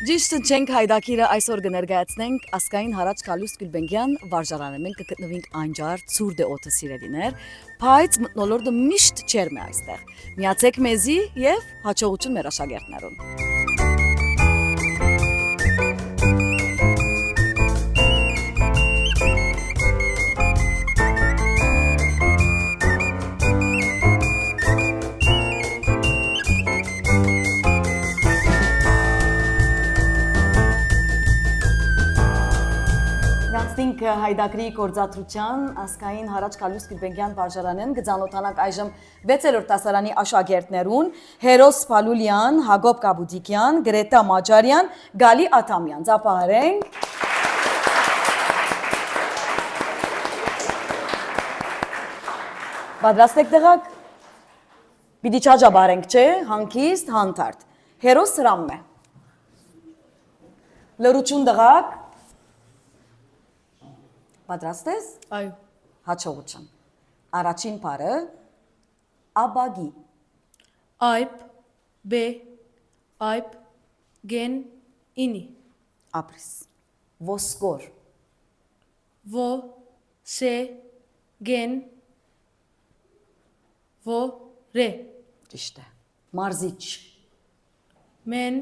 Ճիշտ չենք հայդակիրը այսօր կներկայացնենք ասկային հարաճ Կալուս Գյուլբենգյան վարժարանը։ Մենք կգտնվենք անջար ցուրտ է օդը սիրելիներ, բայց մթնոլորտը միշտ չեր մե այստեղ։ Միացեք մեզի եւ հաջողություն մեր աշակերտներուն։ Հայդակրի կորձատրության ասկային հարաճ Կալուս Գյուլբենգյան վարժարանեն գծանոթանակ այժմ 6-րդ դասարանի աշակերտներուն Հերոս Փալուլյան, Հակոբ Կաբուդիկյան, Գրետա Մաջարյան, Գալի Աթամյան։ Ծափահարենք։ Պատրաստ եք դղակ։ Պիտի չաջաբարենք, չէ, հանգիստ, հանդարտ։ Հերոս սրամն է։ Լրություն դղակ։ Պատրաստ ես։ Այո։ Հաջողություն։ Առաջին բառը աբագի։ Այբ, բե, այբ, գեն, ինի։ Ապրիս։ Ոսկոր։ Ո, սե, գեն, ո, ռե։ Ճիշտ է։ Մարզիչ։ Մեն,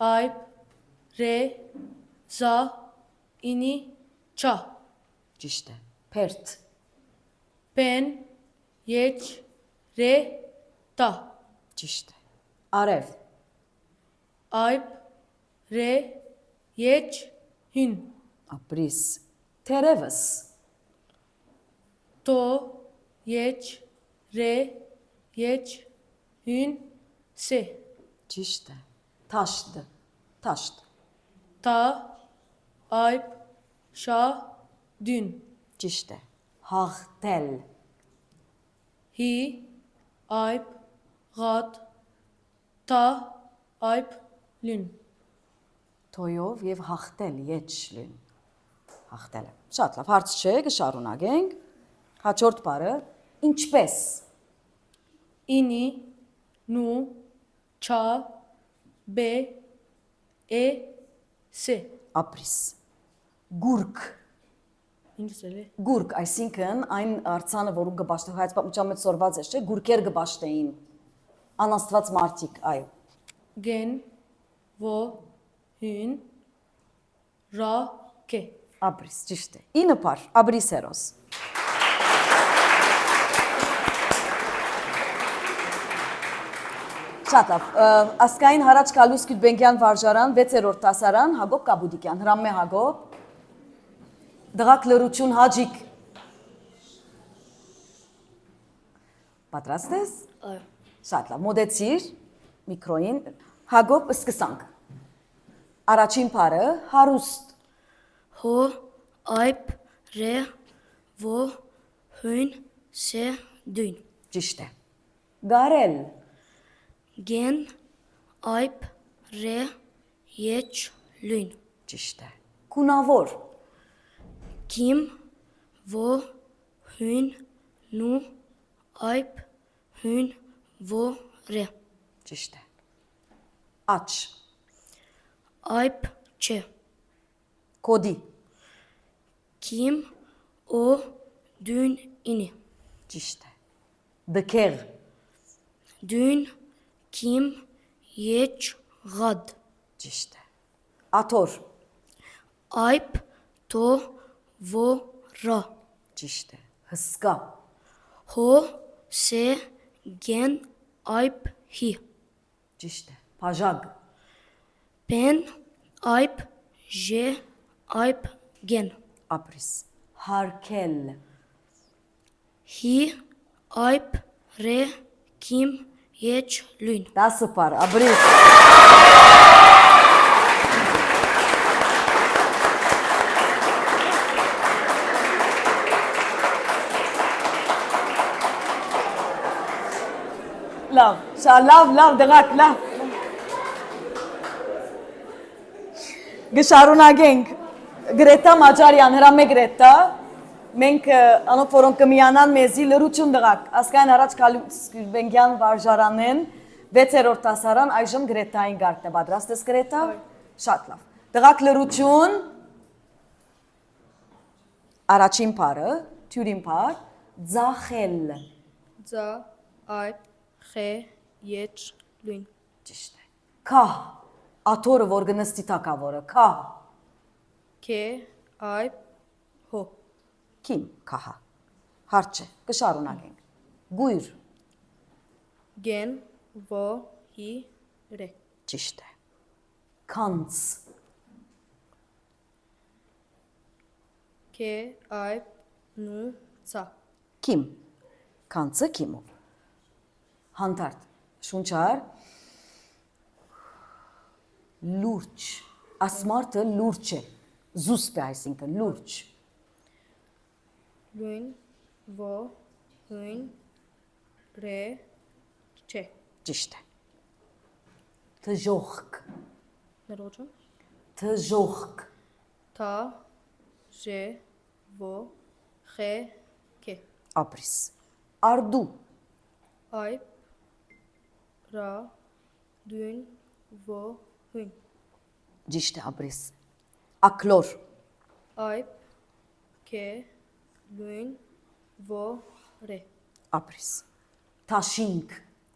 այբ, ռե, զա, ինի, չա։ Ճիշտ է։ Փերթ։ Պեն, եչ, ռե, տա։ Ճիշտ է։ Արև։ Այբ, ռե, եչ, հին։ Ապրիս։ Թերևս։ Տո, եչ, ռե, եչ, հին, սե։ Ճիշտ է։ Թաշտ։ Թաշտ։ Տա, այբ, շա, դուն։ Ճիշտ է։ Հաղթել։ Հի, այբ, ղատ, տա, այբ, լուն։ Թոյով եւ հաղթել եչլին։ Հաղթել է։ Շատ լավ, հարց չէ, կշարունակենք։ Հաջորդ բառը ինչպես։ Ինի, նու, չա, բե, է, սե։ Ապրիս։ Գուրկ։ Ինչ է։ Գուրկ, այսինքն այն արցանը, որում կբաշխտի հայց պատմության մեջ սորված է, չէ՞, գուրկեր կբաշխտեին։ Անաստված մարդիկ, այո։ Գեն, ո, հին, ռա, կե։ Ապրիս, ճիշտ է։ Ինը բառ, ապրիս հերոս։ Շատ լավ, ասկային հարաճ Կալուս Գյուլբենգյան վարժարան 6-րդ դասարան Հակոբ Կաբուդիկյան, հրամե Հակոբ։ Դղակ լրություն հաջիկ։ Պատրաստ ես։ Այո։ Շատ լավ, մոդեցիր միկրոին։ Հակոբ սկսանք։ Առաջին բառը հարուստ։ Հո, այբ, ռե, ո, հույն, սե, դույն։ Ճիշտ է։ Գարել։ Գեն, այբ, ռե, եչ, լույն։ Ճիշտ է։ Կունավոր։ Կիմ, ո, հույն, նու, այբ, հույն, ո, ռե։ Ճիշտ է։ Աչ։ Այբ, չէ։ Կոդի։ Կիմ, օ, դույն, ինի։ Ճիշտ է։ Դքեղ։ Դույն, կիմ, եչ, ղադ։ Ճիշտ է։ Աթոր։ Այբ, տո, ո, ռա։ Ճիշտ է։ Հսկա։ Հո, սե, գեն, այբ, հի։ Ճիշտ է։ Բաժակ։ Պեն, այբ, ժե, այբ, գեն։ Ապրիս։ Հարկել։ Հի, այբ, ռե, կիմ, եչ, լույն։ 10 բառ, ապրիս։ Լավ, լավ, դղակ, լավ։ Գշարունակենք։ Գրետա Մաջարյան, հրամե Գրետա, մենք անոնք որոնք կմիանան մեզի լրություն դղակ, ասկային առաջ Կալուս Գյուլբենգյան վարժարանեն 6-րդ դասարան այժմ Գրետային գարկն է, պատրաստ ես Գրետա։ Շատ լավ։ Դղակ լրություն առաջին բառը, թյուրին բառ, ձախել։ Ձա, այբ, խե, եչ, լույն։ Ճիշտ է։ Քահ, աթորը որ գնստի թակավորը, քահ, Քե, այբ, հո։ քիմ, քահա։ Հարց չէ, կշարունակենք։ Գույր, Գեն, ո, հի, ռե։ ճիշտ է։ Քանց, Քե, այբ, նու, ցա։ քիմ, քանցը քիմով։ Հանդարտ, շունչար, լուրջ, ասմարտը լուրջ է, զուսպ է այսինքն, լուրջ, Լույն, ո, հույն, ռե, չէ։ ճիշտ է։ Թժողք, Ներողություն։ թժողք, Թա, ժե, ո, խե, քե։ ապրիս, արդու, Այբ, ռա, դույն, ո, հույն։ ճիշտ է ապրիս, ակլոր, Այբ, քե, լույն, ո, ռե։ ապրիս, թաշինք,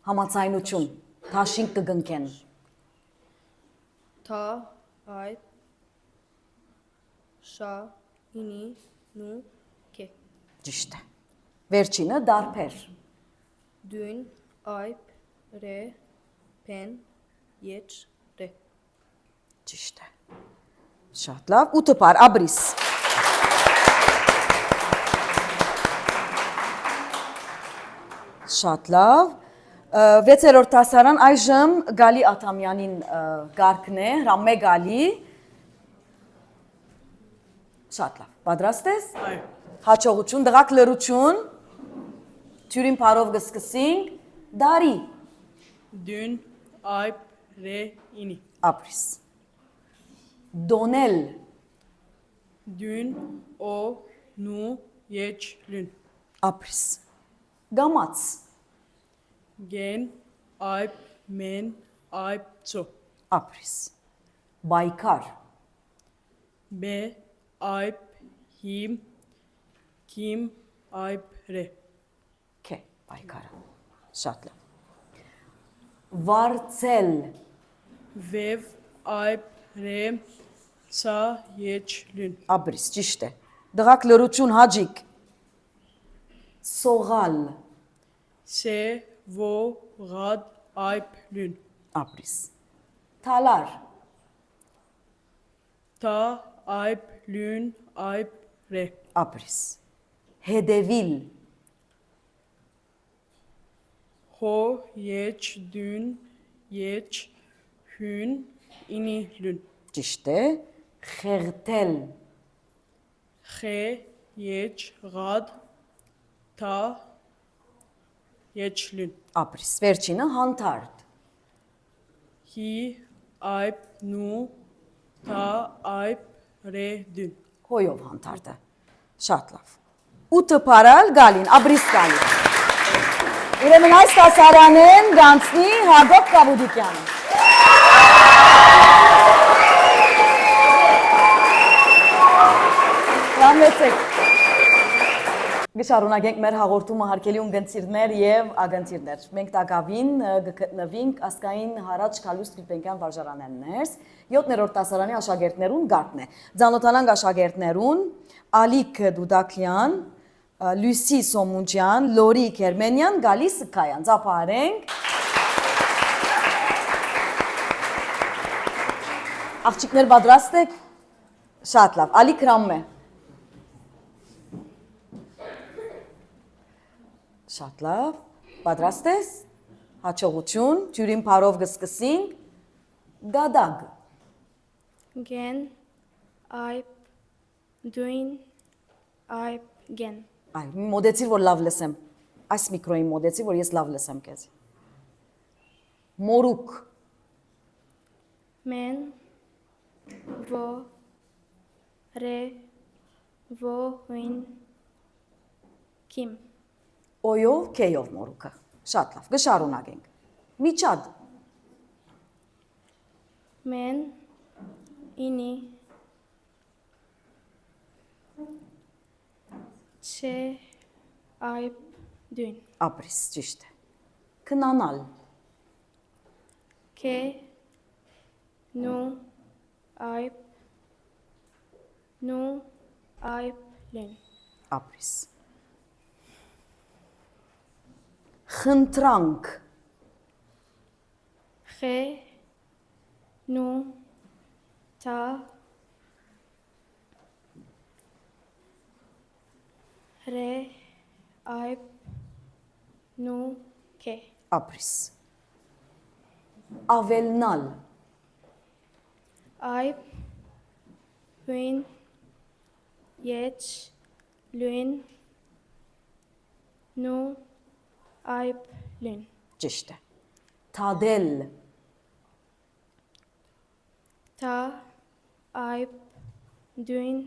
համացայնություն, թաշինք կգնքեն, Թա, այբ, շա, ինի, նու, քե։ ճիշտ է։ Վերջինը դարբեր, Դույն, այբ, ռե, փեն, եչ, ռե։ ճիշտ է։ Շատ լավ, 8 բառ, ապրիս, շատ լավ, 6-րդ դասարան այժմ Գալի Աթամյանին գարկն է, հրամե Գալի, շատ լավ, պատրաստ ես։ Այո։ Հաջողություն, դղակ լրություն, թյուրին բառով կսկսենք, դարի, Դուն, այբ, ռե, ինի։ ապրիս, դոնել, Դուն, օ, նու, եչ, լուն։ ապրիս, գամած, Գեն, այբ, մեն, այբ, ծո։ ապրիս, բայկար, Բե, այբ, հիմ, կիմ, այբ, ռե։ քե, բայկարը, շատ լավ, վարձել, Վև, այբ, ռե, ցա, եչ, լուն։ ապրիս, ճիշտ է, դղակ լրություն հաջիկ, սողալ, Սե, ո, ղադ, այբ, լուն։ ապրիս, թալար, Թա, այբ, լուն, այբ, ռե։ ապրիս, հետևիլ, Հո, եչ, դուն, եչ, հուն, ինի, լուն։ ճիշտ է, խեղտել, Խե, եչ, ղադ, թա, եչ, լուն։ ապրիս, վերջինը հանթարդ, Հի, այբ, նու, թա, այբ, ռե, դուն։ հոյով հանթարդը, շատ լավ, 8 պարալ գալին, ապրիս գալին, ուրեմն այս տասարանեն գանցնի Հագոկ Կաբուդիկյանը, Լամեցեք, Գշարունակենք մեր հաղորդումը հարկելի ունգընցիրներ և ագընցիրներ։ Մենք տակավին գկտնվինք ասկային հարաճ կալուստ Գիլպենկյան վարժարանեն ներս, 7-րդ տասարանի աշագերտներուն գարդն է։ Ձանոթանանք աշագերտներուն Ալիկ Դուդակլյան, Լյուսի Սոմունջյան, Լորի Կերմենյան, Գալի Սկայան, ծապահարենք։ Աղջիկներ պատրաստ եք։ Շատ լավ, Ալիկ Ռամմե։ Շատ լավ, պատրաստ ես, հաջողություն, թյուրին բառով կսկսենք, գադագ, Gen, այբ, դույն, այբ, gen, այ, մոդեցիր, որ լավ լսեմ, այս միկրոյին մոդեցիր, որ ես լավ լսեմ կեզ, մորուկ, men, vo, re, vo, hույն, kim, օյով, կեյով մորուկը, շատ լավ, գշարունակենք, միջադ, men, ինի չէ այբ դուն Ապրիս, ճիշտ է։ Քնանալ, քե նու այբ լեն ապրիս։ Խնդրանք, խե նու թա ռե այբ նու քե ապրիս։ Ավելնալ, այբ հույն եչ լույն նու այբ լույն ճիշտ է։ Թադել, թա այբ դույն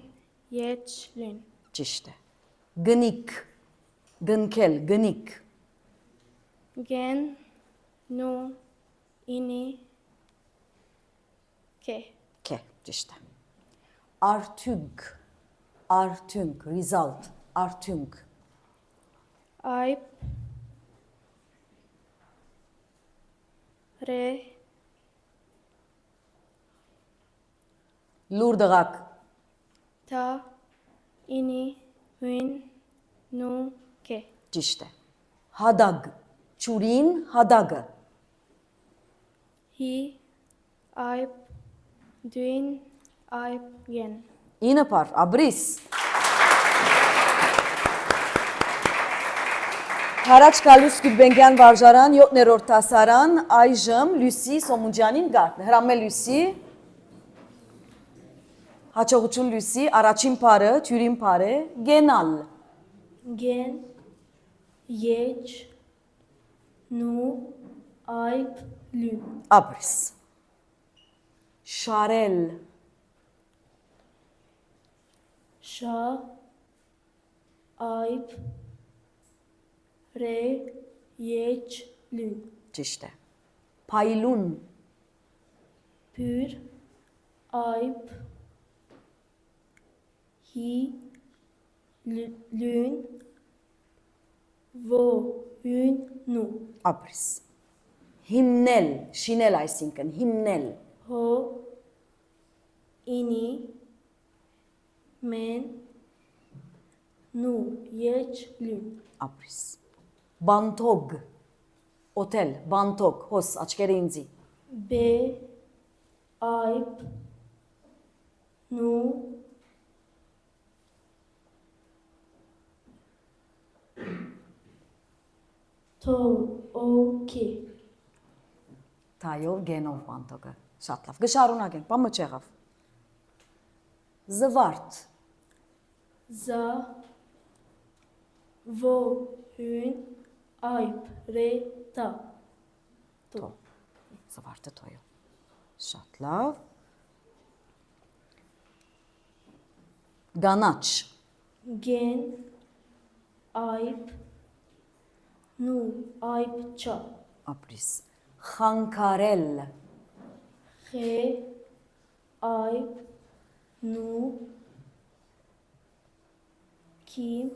եչ լույն ճիշտ է։ Գնիկ, գնքել, գնիկ, գեն նու ինի քե քե, ճիշտ է։ Արդյունք, արդյունք, result, արդյունք, այբ ռե լուր դղակ, թա ինի հույն նու քե ճիշտ է։ Հադագ, ճուրին, հադագը, հի այբ դույն այբ գեն ինը պար, աբրիս։ Հարաճ Կալուս Գյուլբենգյան վարժարան, 7-րդ տասարան, այժմ Լուսի Սոմունջյանին գարտնը։ Հրամե Լուսի, հաճողություն Լուսի, առաջին պարը, թյուրին պարը, գենալ, Գեն, եչ, նու, այբ, լու, աբրիս։ Շարել, շա, այբ, ռե, եչ, լու, ճիշտ է։ Փայլուն, փյուր, այբ, հի, լուն, ո, հուն, նու, աբրիս։ Հիմնել, շինել այսինքն, հիմնել, հո, ինի, մեն, նու, եչ, լուն, աբրիս։ Բանթոգ, օթել, բանթոգ, հոս, աչկերը ինձի, բե, այբ, նու, թո, օքե, թայով գենով բանթոգը, շատ լավ, գշարունակենք, բամը չեղավ։ Զվարդ, զա, ո, հուն, այբ, ռե, տա, թո, զվարդը թոյով, շատ լավ։ Գանաչ, գեն, այբ, նու, այբ, չա, աբրիս։ Խանքարել, խե, այբ, նու, քիմ,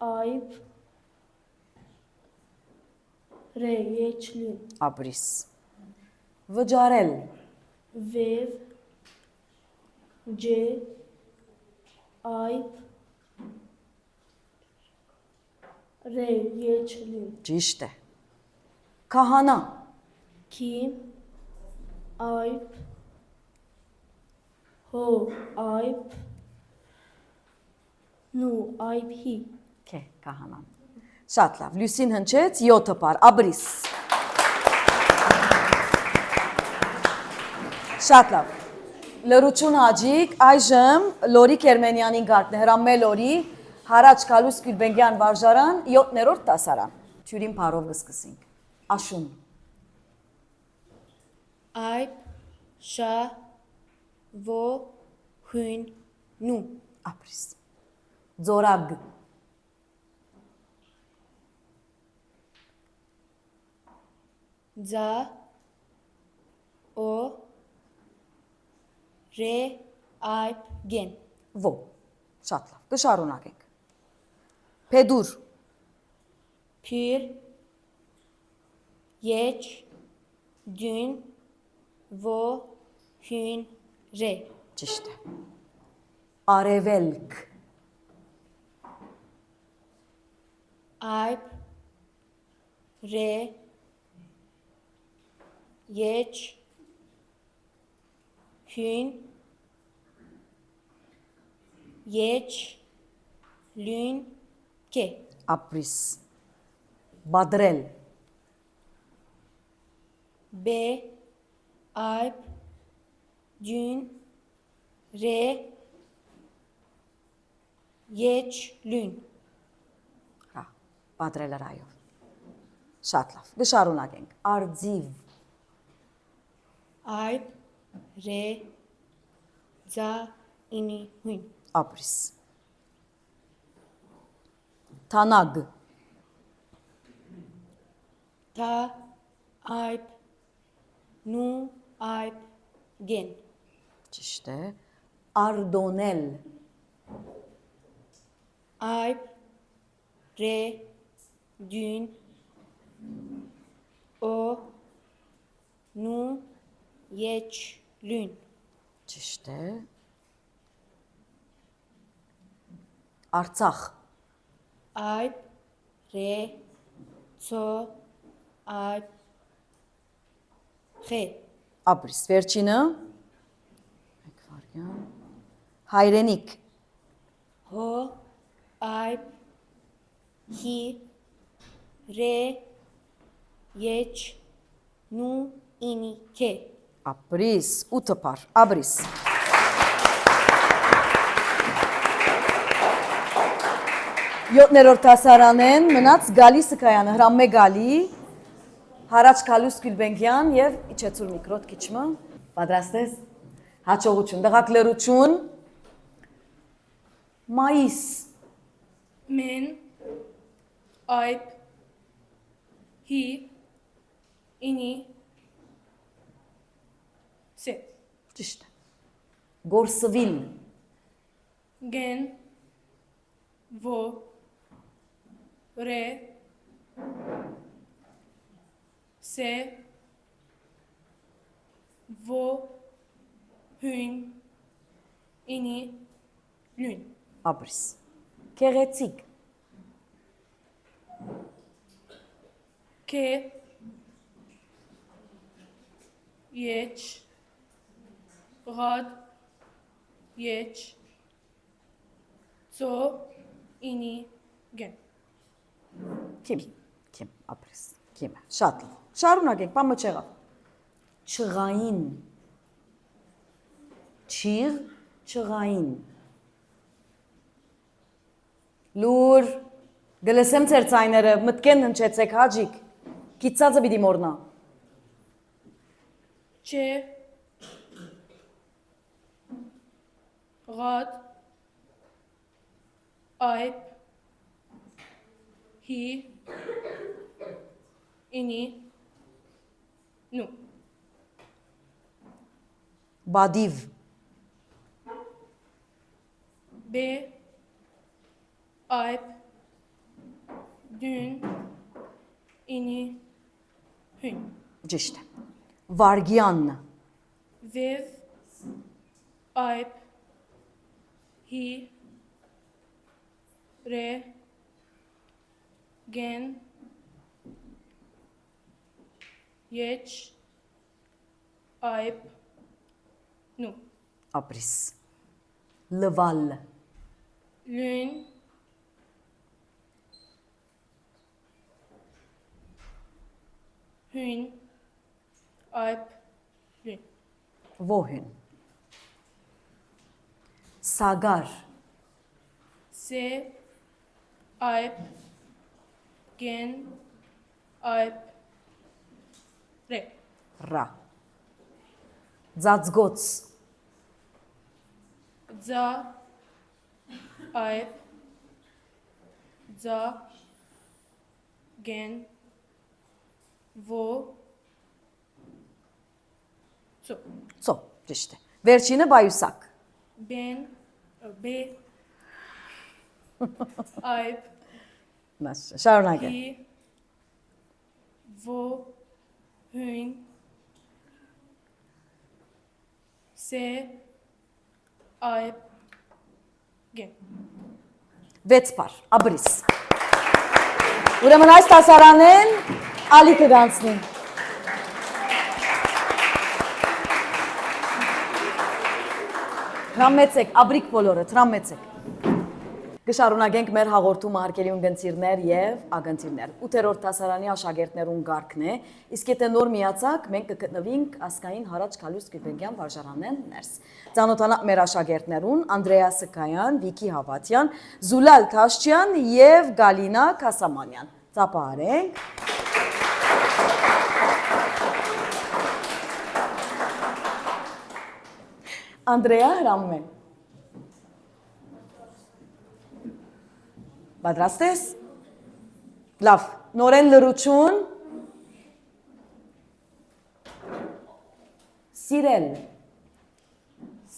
այբ, ռե, եչ, լուն, աբրիս։ Վջարել, վև, ջե, այբ, ռե, եչ, լուն, ճիշտ է։ Քահանա, քիմ, այբ, հո, այբ, նու, այբ, հի, քե, քահանան։ Շատ լավ, Լուսին հնչեց 7 պար, աբրիս։ Շատ լավ։ Լրություն հաջիկ, այժմ Լորի Կերմենյանին գարտնը, հրամե Լորի, Հարաճ Կալուս Գյուլբենգյան վարժարան, 7-րդ տասարան։ Թյուրին պարով կսկսենք։ Աշուն, այբ, շա, ո, հուն, նու, աբրիս։ Ձորագ, ձա, օ, Re, ayb, gen. Ո։ Շատ լավ։ Կշարունակենք։ Փեդուր, Pür, yeç, dün, vo, hün, re. ճիշտ է։ Արևելք, Ayb, re, yeç, hün, yeç, lün, ke. ապրիս։ Բադրել, B, ayb, dün, re, yeç, lün. հա, բադրելը ռայով։ Շատ լավ։ Կշարունակենք։ Արձիվ, Ayb, re, za, ini, hün. ապրիս։ Թանագ, Ta, ayb, nu, ayb, gen. ճիշտ է։ Ардոնել, Ayb, re, dün, o, nu, yeç, lün. ճիշտ է։ Արցախ, Ayb, re, so, ayb, xe. ապրիս։ Վերջինը։ Մեկ վարյան։ Հայրենիք, Ho, ayb, hi, re, yeç, nu, ini, ke. ապրիս, 8 փար, ապրիս։ Յոթներորդ հասարանեն մնաց Գալի Սքայանը, հրամե Գալի, Հարաճ Քալուս Գյուլբենկյան եւ Իչեցուր Միկրոտ Քիչմը։ Պատրաստ ես։ Հաջողություն, դղակ լրություն։ Մայիս, Men, ayb, hi, ini, se. ճիշտ է։ Գորսվիլ, Gen, vo, re, se, vo, hün, ini, lün. ապրիս։ Քեղեցիկ, Ke, yeç, rad, yeç, zo, ini, gen. Kim, ապրիս։ Kim է։ Շատ լավ։ Շարունակենք, բամը չեղավ։ Չղային, չիղ, չղային։ Լուր, գլսեմ ձեր ցայները, մտքեն հնչեցեք, հաջիկ։ Կիծածը պիտի մորնա։ Che, rad, ayb, hi, ini, nu. Բադիվ, B, ayb, dün, ini, hün. ճիշտ է։ Վարգյան, Vev, ayb, hi, re, gen, yeç, ayb, nu. ապրիս։ Լվալ, Lün, hün, ayb, lün. Ոհին։ Սագար, Se, ayb, gen, ayb, re. ռա։ Ձածգոց, Za, ayb, za, gen, vo, so. ծո, ճիշտ է։ Վերջինը բայուսակ։ Ben, be, ayb, Մաս շարունակե։ hi, vo, hyn, se, ayb, gen. 6 բառ, աբրիս։ Ուրեմն այս տասարանեն ալիքը գանցնի։ Հրամեցեք, աբրիկ բոլորը, հրամեցեք։ Կշարունակենք մեր հաղորդումը հարգելի ունգընտիրներ եւ ագընտիրներ։ 8-րդ տասարանի աշակերտներուն գարկն է, իսկ եթե նոր միացակ, մենք կգտնվենք ասկային Հարաճ Քալուս Գյուլբենկյան վարժարանեն ներս։ Ծանոթանանք մեր աշակերտներուն Անդրեա Սկայան, Վիկի Հավատյան, Զուլալ Թաշչյան եւ Գալինա Կասամանյան։ Ծափահարենք։ Անդրեա հրամում է։ Պատրաստ ես։ Լավ, նորեն լրություն։ Սիրել,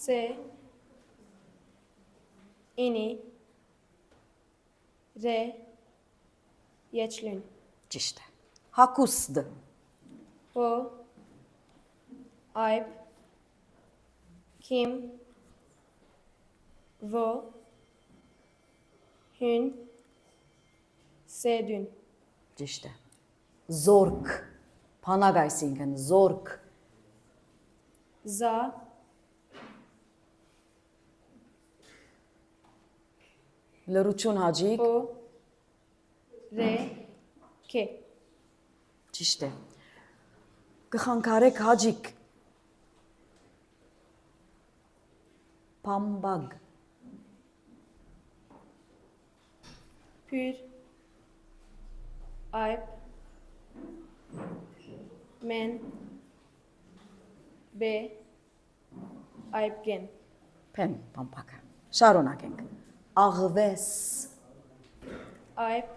Se, ini, re, yeçlün, ճիշտ է։ Հակուստ, ho, ayb, kim, vo, hyn, sedün, ճիշտ է։ Զորք, փանակ այսինքն զորք, za, լրություն հաջիկ, ho, re, ke, ճիշտ է։ Կխանգարեք հաջիկ, փամբագ, pür, ayb, men, be, ayb gen, փեն փամբագը։ Շարունակենք։ Աղվես, ayb,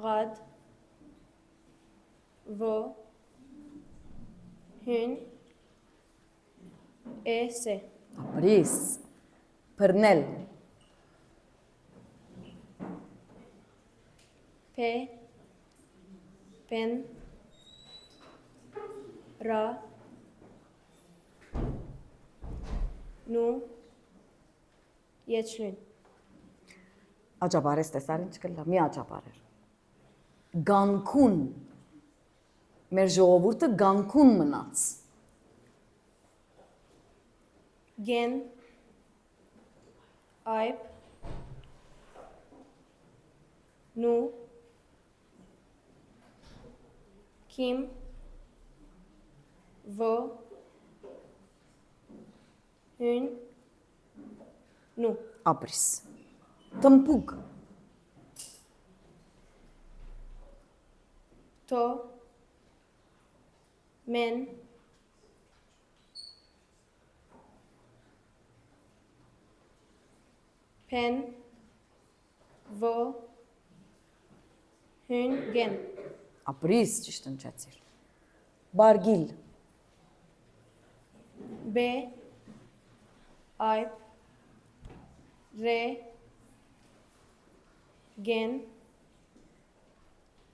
rad, vo, hyn, se, ապրիս, բռնել, pe, pen, ra, nu, yeçlün, աջաբարես տեսար ինչ կլա, մի աջաբարեր։ Գանքուն, մեր ժողովուրդը գանքուն մնաց։ gen, ayb, nu, kim, vo, hyn, nu, Ապրիս։ Տմպուկ, to, men, pen, vo, hyn, gen, ապրիս ճիշտ ընչեցիր։ Բարգիլ, be, ayb, re, gen,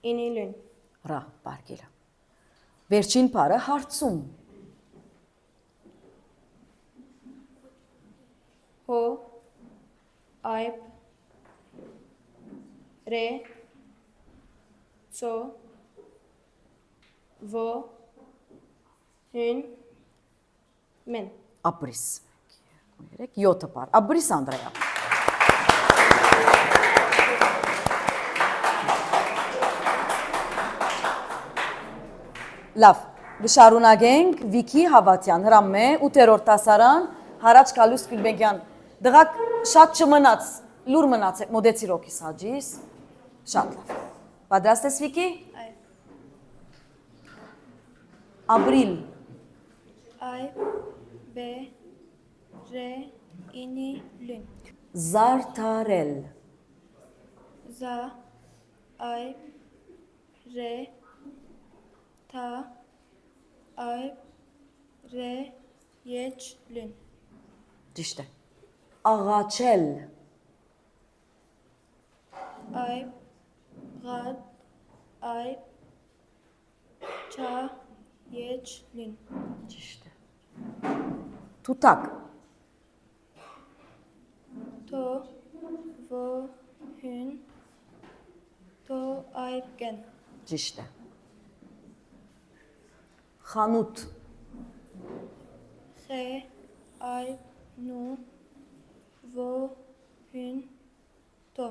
inilün, ռա, բարգիլը։ Վերջին բառը հարցում, ho, ayb, re, so, vo, hyn, men, ապրիս։ 7 բառ, ապրիս Անդրեա։ Լավ, գշարունակենք Վիկի Հավատյան, հրամում է 8-րդ տասարան, Հարաճ Քալուս Գյուլբենկյան։ Դղակ շատ չմնաց, լուր մնաց, մոդեցիր օքիս հաջիս, շատ լավ։ Պատրաստ ես Վիկի։ Ապրիլ, Ayb, be, re, ini, lün. զարդարել, Za, ayb, re, ta, ayb, re, Եջ լուն ճիշտ է։ Աղաչել, Այբ Ղադ Այբ Չա Եջ լուն ճիշտ է։ Թութակ, Թո Ո Հուն Թո Այբ գեն ճիշտ է։ Խանութ, Խե Այբ նու Ո Հուն Թո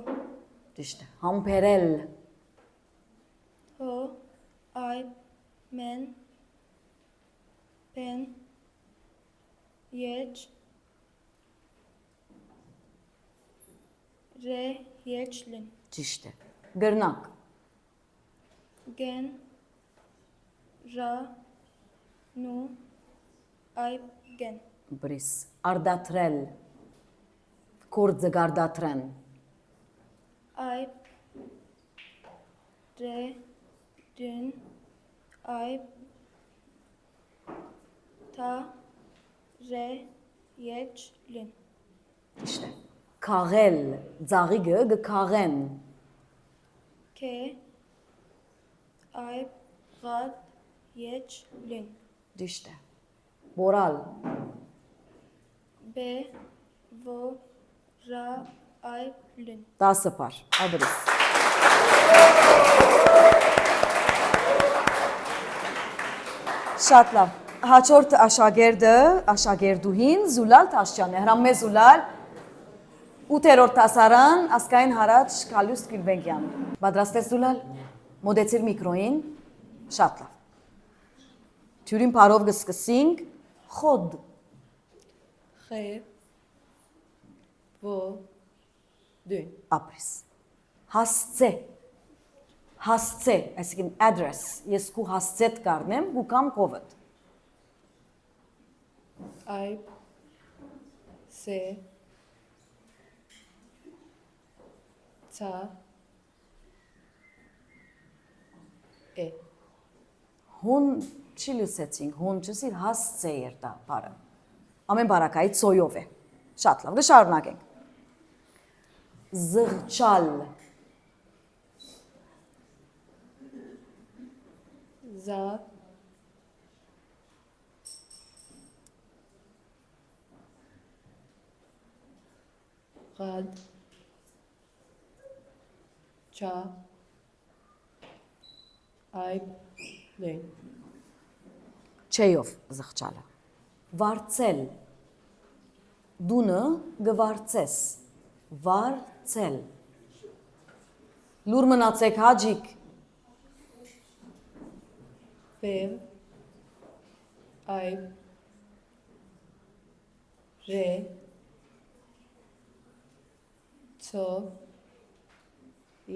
ճիշտ է։ Համբերել, Հո Այբ մեն Պեն Եջ Ռե Եջ լուն ճիշտ է։ Գրնակ, Գեն Ռա նու Այբ գեն բրիս, արդատրել, կորձը գարդատրեն, Այբ Ռե Դուն Այբ Թա Ռե Եջ լուն ճիշտ է։ Քաղել, ձաղիգը գքաղեն, Քե Այբ Ղադ Եջ լուն ճիշտ է։ Բորալ, Բե Ո Ռա Այբ լուն 10 պար, աբրիս։ Շատ լավ։ Հաջորդ աշակերտուհին Զուլալ Տաշյան է, հրամե Զուլալ, 8-րդ դասարան, ասկային հարաճ Կալյուս Գյուլբենկյան։ Պատրաստ ես Զուլալ, մոտեցիր միկրոին, շատ լավ։ Թյուրին պարով գսկսինք, խոդ, Խե Ո Դուն ապրիս, հասցե, այսինքն address, ես քու հասցետ կարնեմ, ու կամ կովդ, Այբ Սե Ցա Է հուն չի լուսեցինք, հուն չսիր հասցե երտա պարը, ամեն բարակայի ծոյով է, շատ լավ, գշարունակենք, զղճալ, Զա Ղադ Չա Այբ լուն չեյով զղճալը, վարցել, դունը գվարցես, վարցել, լուր մնացեք հաջիկ, Ֆև Այբ Ռե Ցո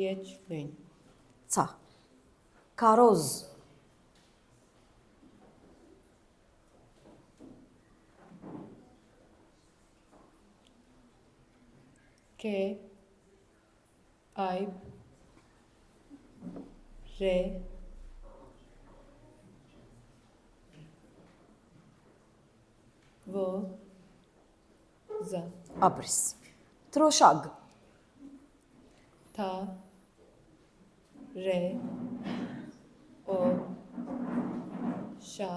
Եջ լուն ցա, կարոզ, Քե Այբ Ռե Ո Զա ապրիս, տրոշագ, Թա Ռե Օ Շա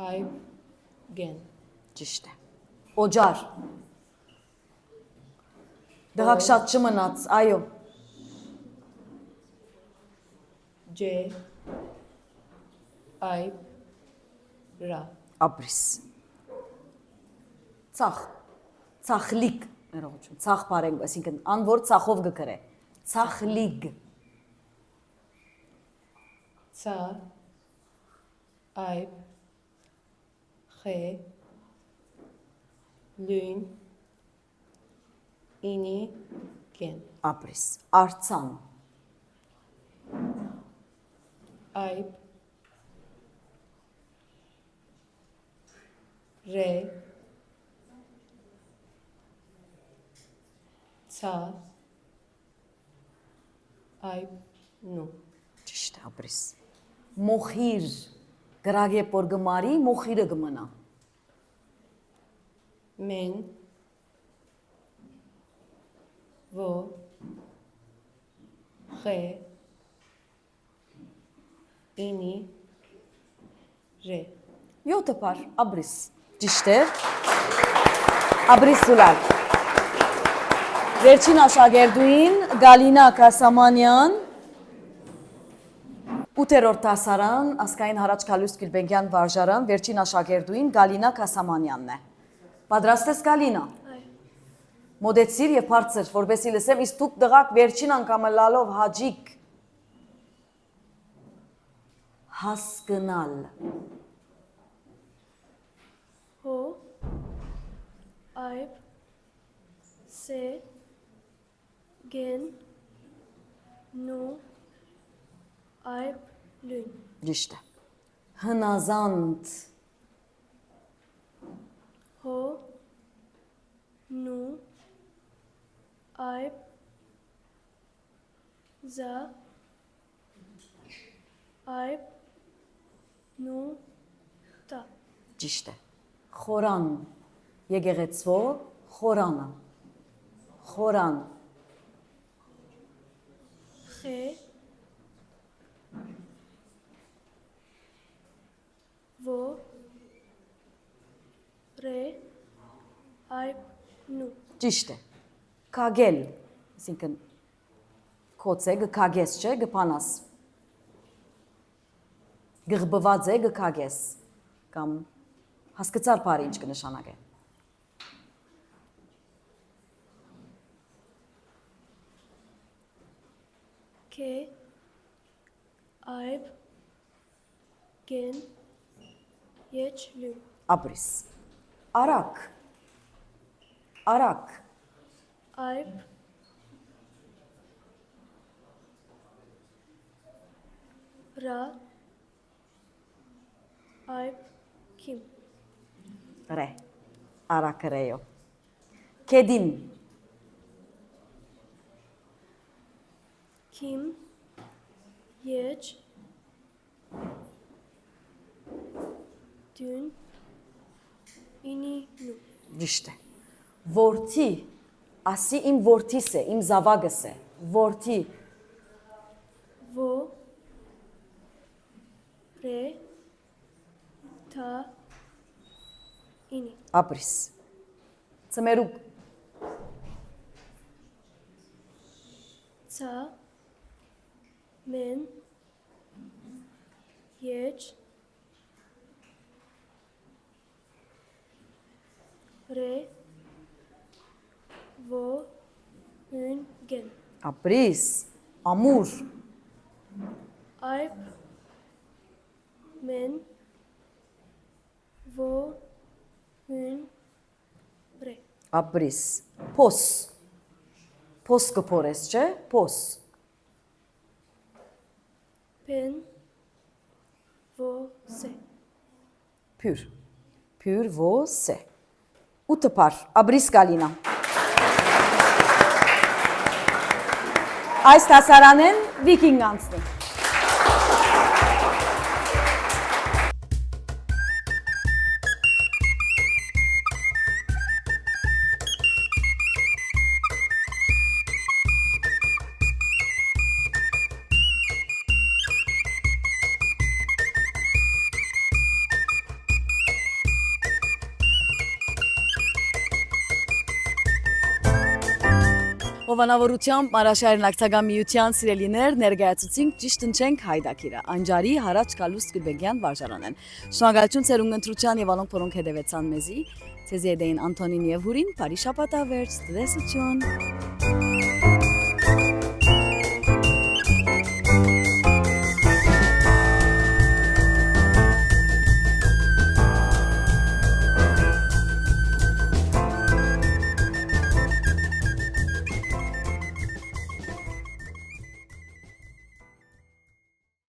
Այբ գեն ճիշտ է, օջար, դղակ շատ չմնաց, այո, Ջե Այբ Ռա ապրիս, ցախ, ցախլիկ, ներողություն, ցախ բարենք, այսինքն անվոր ցախով գկրե, ցախլիգ, Ցա Այբ Խե Լուն Ինի գեն ապրիս, արցան, Այբ Ռե Ցա Այբ նու ճիշտ է, ապրիս, մոխիր, գրագե որ գմարի մոխիրը գմնա։ Men. Vo. Re. Ini. Re. 7 par abris ճիշտ է abris սուլալ Վերջին աշակերտուին Գալինա Կասամանյան 8-րդ դասարան ասկային Հարաճ Կալուս Գյուլբենկյան վարժարան վերջին աշակերտուին Գալինա Կասամանյանն է Պատրաստ ես Գալինա Մոդեցիր եւ բարձր որովհետեւ լսեմ իսկ դուք դղակ վերջին անգամ լալով հաջիկ հասկնալ Ho. Aib. Se. Gen. Nu. Aib. Lün. ճիշտ է հնազանդ Ho. Nu. Aib. Za. Aib. Nu. Ta. ճիշտ է խորան եկեղեցվո խորանը խորան Xe. Vo. Re. Aib. Nu. ճիշտ է կագել այսինքն կոծե գկագես չէ գփանաս գղբված է գկագես կամ հասկացար բարի ինչ կնշանակե Ke. Aib. Gen. Yech. Lün. ապրիս արակ արակ Aib. Ra. Aib. Kim. ռե արակ ռեյո կեդին Kim. Yech. Dün. Ini. Nu. ճիշտ է որդի ասի իմ որդիս է իմ զավակս է որդի Vo. Re. Ta. Ini. ապրիս ծմերուկ Ca. Men. Yech. Re. Vo. Un. Gen. ապրիս ամուր Aib. Men. Vo. Un. Re. ապրիս փոս փոս կփորես չէ փոս Pen. Vo. Se. փյուր փյուր ոսե 8 par ապրիս գալինա այս դասարանեն վիկինգ անցնի Ովանավորությամբ Մարաշարին ակցական միության սիրելիներ ներկայացուցինք ճիշտ ընչենք հայդակիրը Անջարի Հարաճ Կալուս Գյուլբենկյան վարժարանեն շնորհակալություն ծերուն ընտրության եւ անոնք որոնք հետևեցան մեզի ցեզի եդեին Անտոնին եւ Հուրին բարի շաբաթ ավերջ տեսություն